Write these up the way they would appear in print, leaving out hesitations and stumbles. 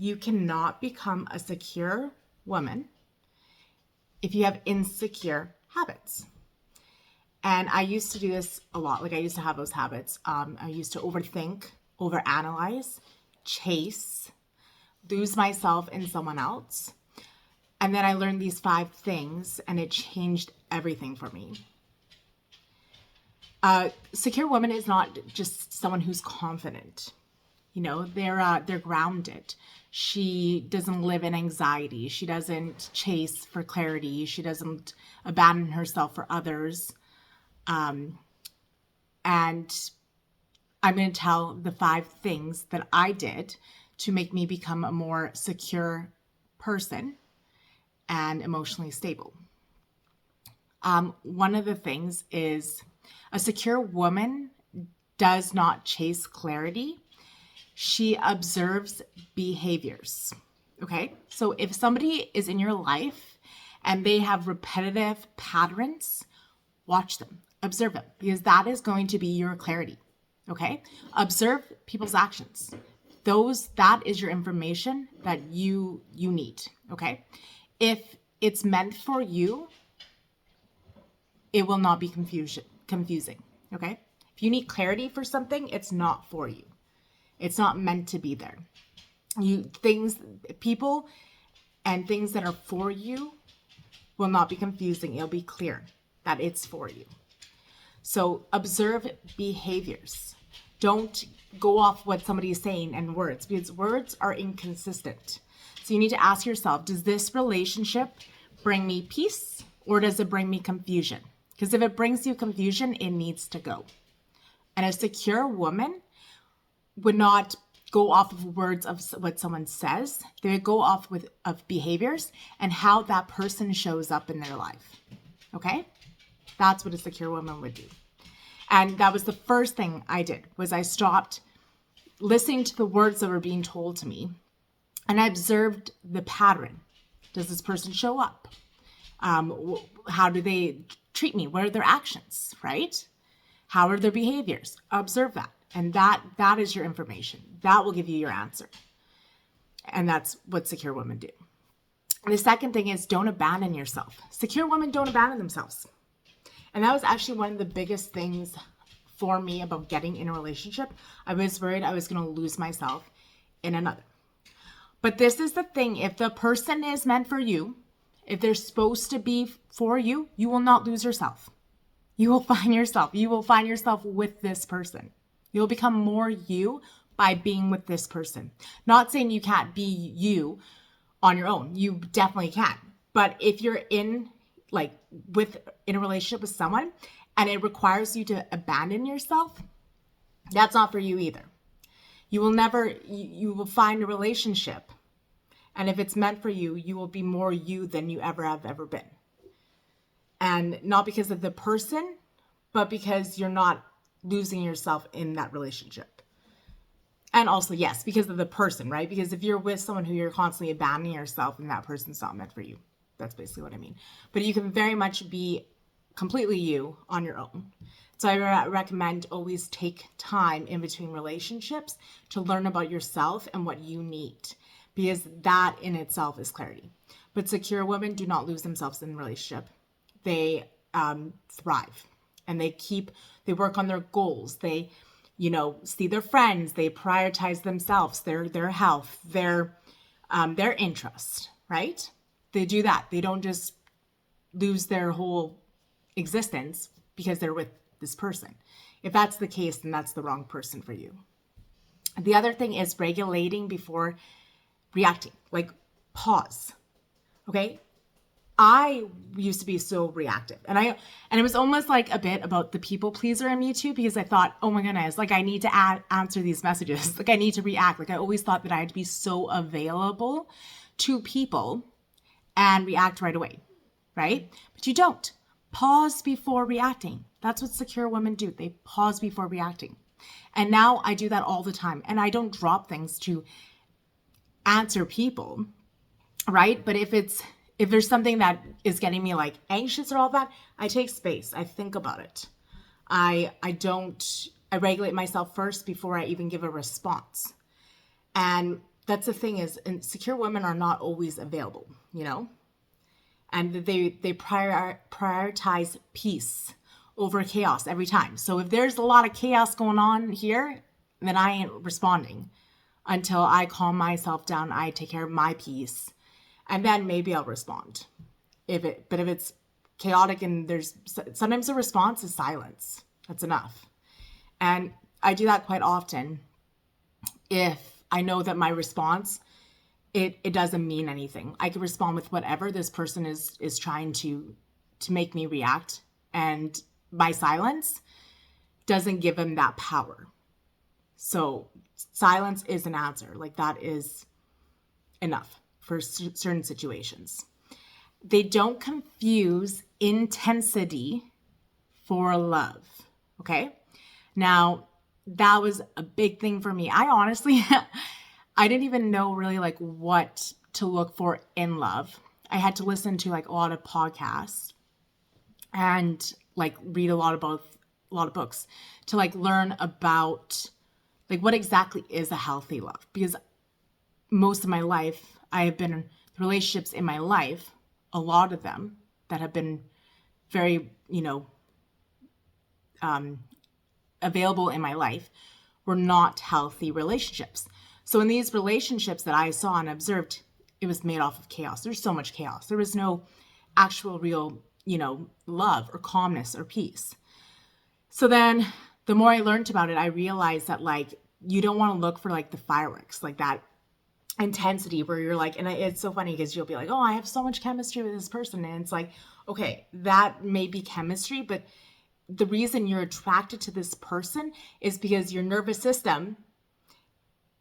you cannot become a secure woman if you have insecure habits. And I used to do this a lot. Like I used to have those habits. I used to overthink, overanalyze, chase, lose myself in someone else. And then I learned these 5 things and it changed everything for me. Secure woman is not just someone who's confident. You know, they're grounded. She doesn't live in anxiety. She doesn't chase for clarity. She doesn't abandon herself for others. And I'm going to tell the 5 things that I did to make me become a more secure person and emotionally stable. One of the things is a secure woman does not chase clarity. She observes behaviors. Okay. So if somebody is in your life and they have repetitive patterns, watch them, observe them, because that is going to be your clarity. Okay. Observe people's actions. That is your information that you need. Okay. If it's meant for you, it will not be confusing. Okay. If you need clarity for something, it's not for you. It's not meant to be there. People and things that are for you will not be confusing. It'll be clear that it's for you. So observe behaviors. Don't go off what somebody is saying and words, because words are inconsistent. So you need to ask yourself, does this relationship bring me peace or does it bring me confusion? Because if it brings you confusion, it needs to go. And a secure woman would not go off of words of what someone says. They would go off of behaviors and how that person shows up in their life. Okay? That's what a secure woman would do. And that was the first thing I did, was I stopped listening to the words that were being told to me. And I observed the pattern. Does this person show up? How do they treat me? What are their actions, right? How are their behaviors? Observe that. And that is your information. That will give you your answer. And that's what secure women do. And the second thing is, don't abandon yourself. Secure women don't abandon themselves. And that was actually one of the biggest things for me about getting in a relationship. I was worried I was going to lose myself in another. But this is the thing. If the person is meant for you, if they're supposed to be for you, you will not lose yourself. You will find yourself. You will find yourself with this person. You'll become more you by being with this person. Not saying you can't be you on your own. You definitely can. But if you're in a relationship with someone and it requires you to abandon yourself, that's not for you either. You will find a relationship, and if it's meant for you, you will be more you than you have ever been. And not because of the person, but because you're not losing yourself in that relationship. And also, yes, because of the person, right? Because if you're with someone who you're constantly abandoning yourself, and that person's not meant for you. That's basically what I mean. But you can very much be completely you on your own. So I recommend always take time in between relationships to learn about yourself and what you need, because that in itself is clarity. But secure women do not lose themselves in a relationship. They thrive, and they work on their goals. They, see their friends. They prioritize themselves, their health, their interest, right? They do that. They don't just lose their whole existence because they're with this person. If that's the case, then that's the wrong person for you. The other thing is regulating before reacting. Like, pause. Okay? I used to be so reactive, and it was almost like a bit about the people pleaser in me too, because I thought, oh my goodness, like I need to answer these messages. Like I need to react. Like I always thought that I had to be so available to people and react right away, right? But you don't. Pause before reacting. That's what secure women do. They pause before reacting. And now I do that all the time. And I don't drop things to answer people, right? But if there's something that is getting me like anxious or all that, I take space. I think about it. I regulate myself first before I even give a response. And that's the thing is, insecure women are not always available, you know, and they prioritize peace over chaos every time. So if there's a lot of chaos going on here, then I ain't responding until I calm myself down. I take care of my peace, and then maybe I'll respond. But if it's chaotic and there's sometimes the response is silence. That's enough. And I do that quite often if I know that my response, it doesn't mean anything. I can respond with whatever this person is trying to make me react, and my silence doesn't give them that power. So silence is an answer. Like, that is enough for certain situations. They don't confuse intensity for love. Okay. Now, that was a big thing for me. I honestly, I didn't even know really like what to look for in love. I had to listen to like a lot of podcasts and like read a lot of books to like learn about like what exactly is a healthy love. Because most of my life, I have been in relationships in my life, a lot of them that have been very, available in my life were not healthy relationships. So in these relationships that I saw and observed, it was made off of chaos. There's so much chaos. There was no actual real, love or calmness or peace. So then the more I learned about it, I realized that like, you don't want to look for like the fireworks, like that intensity where you're like, and it's so funny because you'll be like, oh, I have so much chemistry with this person. And it's like, okay, that may be chemistry, but the reason you're attracted to this person is because your nervous system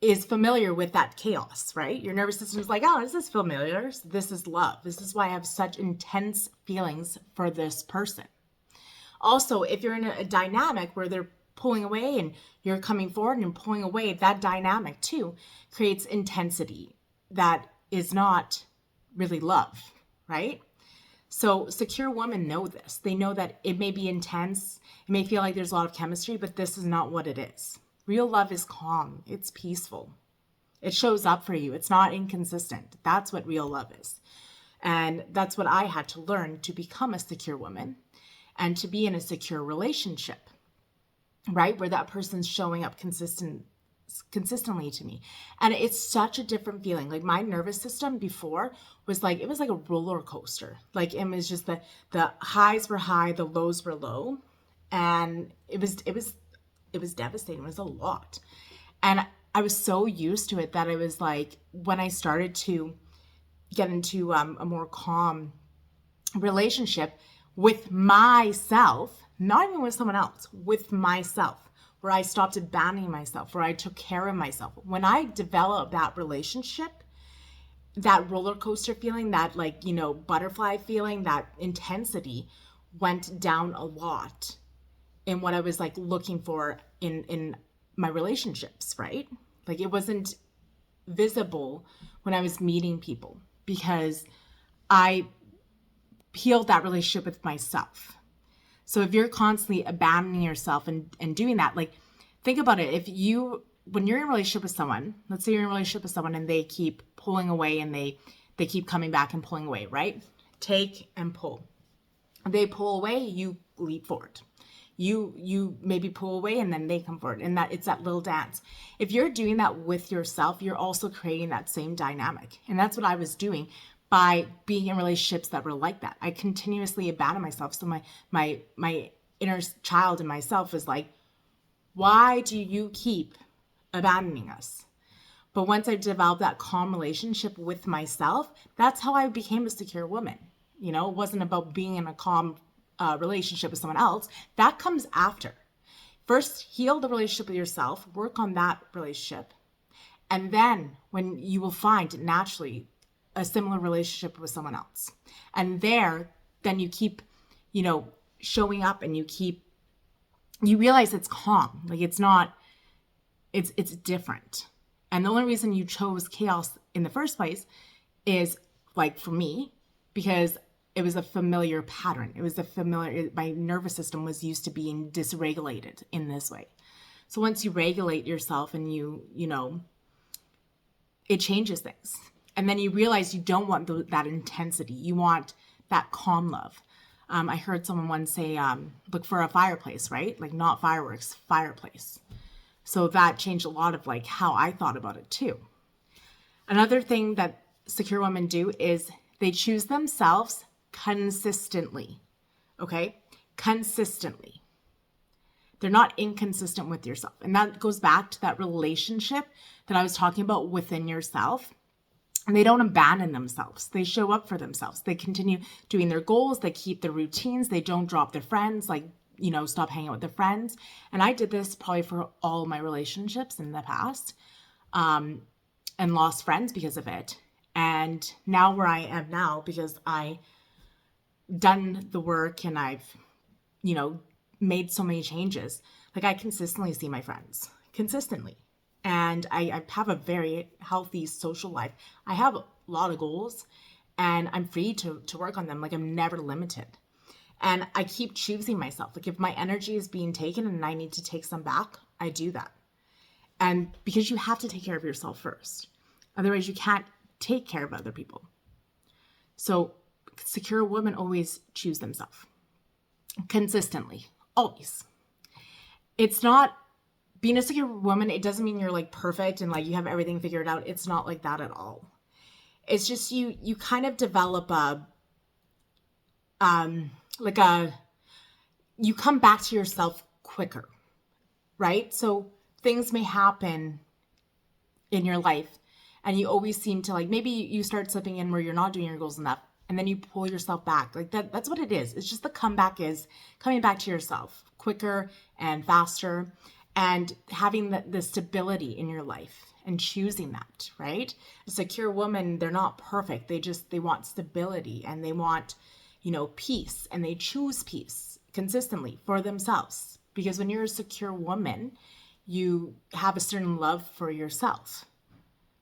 is familiar with that chaos, right? Your nervous system is like, oh, this is familiar. This is love. This is why I have such intense feelings for this person. Also, if you're in a dynamic where they're pulling away and you're coming forward and pulling away, that dynamic too creates intensity that is not really love, right? So secure women know this. They know that it may be intense. It may feel like there's a lot of chemistry, but this is not what it is. Real love is calm. It's peaceful. It shows up for you. It's not inconsistent. That's what real love is. And that's what I had to learn to become a secure woman and to be in a secure relationship, right? Where that person's showing up consistently to me. And it's such a different feeling. Like my nervous system before was like, it was like a roller coaster. Like it was just the highs were high, the lows were low. And it was devastating. It was a lot. And I was so used to it that it was like, when I started to get into a more calm relationship with myself, not even with someone else, with myself, where I stopped abandoning myself, where I took care of myself. When I developed that relationship, that roller coaster feeling, that like, butterfly feeling, that intensity went down a lot in what I was like looking for in my relationships, right? Like it wasn't visible when I was meeting people because I healed that relationship with myself. So if you're constantly abandoning yourself and doing that, like think about it. When you're in a relationship with someone, let's say you're in a relationship with someone and they keep pulling away and they keep coming back and pulling away, right? Take and pull. They pull away, you leap forward. You maybe pull away and then they come forward, and that it's that little dance. If you're doing that with yourself, you're also creating that same dynamic. And that's what I was doing by being in relationships that were like that. I continuously abandoned myself. So my inner child in myself was like, why do you keep abandoning us? But once I developed that calm relationship with myself, that's how I became a secure woman. It wasn't about being in a calm relationship with someone else. That comes after. First, heal the relationship with yourself, work on that relationship. And then when you will find naturally a similar relationship with someone else. And then you keep, showing up and you realize it's calm. Like it's different. And the only reason you chose chaos in the first place is like for me, because it was a familiar pattern. It was my nervous system was used to being dysregulated in this way. So once you regulate yourself and you it changes things. And then you realize you don't want that intensity. You want that calm love. I heard someone once say, look for a fireplace, right? Like not fireworks, fireplace. So that changed a lot of like how I thought about it too. Another thing that secure women do is they choose themselves consistently. Okay? Consistently. They're not inconsistent with yourself. And that goes back to that relationship that I was talking about within yourself. And they don't abandon themselves. They show up for themselves. They continue doing their goals. They keep their routines. They don't drop their friends, like, stop hanging out with their friends. And I did this probably for all my relationships in the past, and lost friends because of it. And now where I am now, because I done the work and I've, made so many changes, like I consistently see my friends consistently. And I have a very healthy social life. I have a lot of goals and I'm free to work on them. Like I'm never limited. And I keep choosing myself. Like if my energy is being taken and I need to take some back, I do that. And because you have to take care of yourself first. Otherwise you can't take care of other people. So secure women always choose themselves. Consistently. Always. It's not being a secure woman, it doesn't mean you're like perfect and like you have everything figured out. It's not like that at all. It's just you kind of develop you come back to yourself quicker, right? So things may happen in your life and you always seem to like, maybe you start slipping in where you're not doing your goals enough and then you pull yourself back. Like that's what it is. It's just the comeback is coming back to yourself quicker and faster. And having the stability in your life and choosing that, right? A secure woman, they're not perfect. They want stability and they want, peace, and they choose peace consistently for themselves. Because when you're a secure woman, you have a certain love for yourself,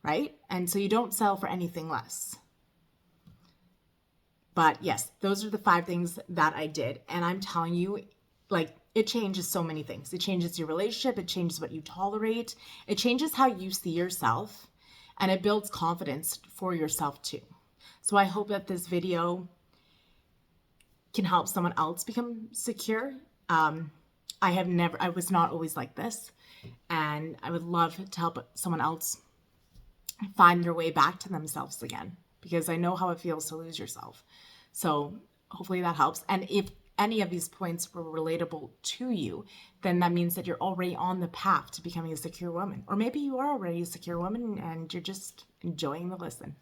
right? And so you don't settle for anything less. But yes, those are the 5 things that I did. And I'm telling you, like, it changes so many things. It changes your relationship. It changes what you tolerate. It changes how you see yourself. And it builds confidence for yourself too. So I hope that this video can help someone else become secure. I was not always like this. And I would love to help someone else find their way back to themselves again. Because I know how it feels to lose yourself. So hopefully that helps. And if any of these points were relatable to you, then that means that you're already on the path to becoming a secure woman. Or maybe you are already a secure woman and you're just enjoying the listen.